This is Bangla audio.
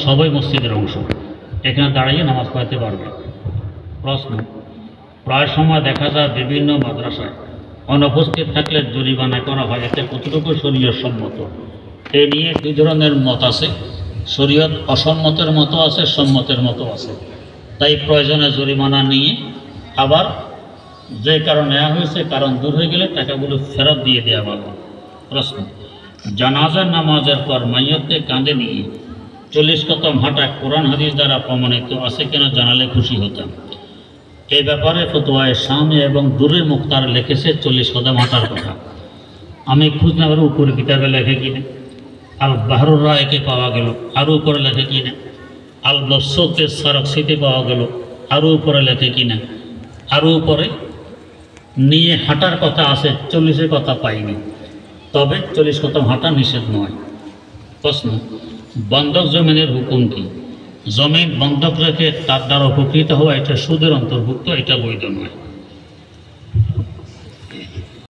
সবাই মসজিদের অংশ, এখানে দাঁড়িয়ে নামাজ পড়তে পারবে। প্রশ্ন, প্রায় সময় দেখা যায় বিভিন্ন মাদ্রাসায় অনুপস্থিত থাকলে জরিমানা করা হয়, এতে কতটুকু শরীয়ত সম্মত? এ নিয়ে দুই ধরনের মত আছে, শরীয়ত অসম্মতের মতো আছে, সম্মতের মতো আছে। তাই প্রয়োজনে জরিমানা নিয়ে আবার যে কারণ নেওয়া হয়েছে কারণ দূর হয়ে গেলে টাকাগুলো ফেরত দিয়ে দেওয়া ভালো। প্রশ্ন, জানাজার নামাজের পর মাইয়তকে কাঁধে নিয়ে 40 কদম হাঁটা কোরআন হাদিস দ্বারা প্রমাণিত আছে কিনা জানালে খুশি হতাম। এই ব্যাপারে ফতোয়ায়ে শামী এবং দুরুল মুখতার লিখেছে 40 কদম হাঁটার কথা। আমি খুঁজ না পারি উপরে কিতাবে লেখে কিনা, আল বাহরুর রায়কে পাওয়া গেল, আরও উপরে লেখে কিনা, আল মবসুতে সারকসিতে পাওয়া গেল, আরও উপরে লেখে কিনা, আরও উপরে নিয়ে হাঁটার কথা আছে, 40-এর কথা পাইনি। তবে 40 কদম হাঁটা নিষেধ নয়। প্রশ্ন, বন্ধক জমিনের হুকুম কি? জমিন বন্ধক রেখে তার দ্বারা উপকৃত হওয়া এটা সুদের অন্তর্ভুক্ত, এটা বৈধ নয়।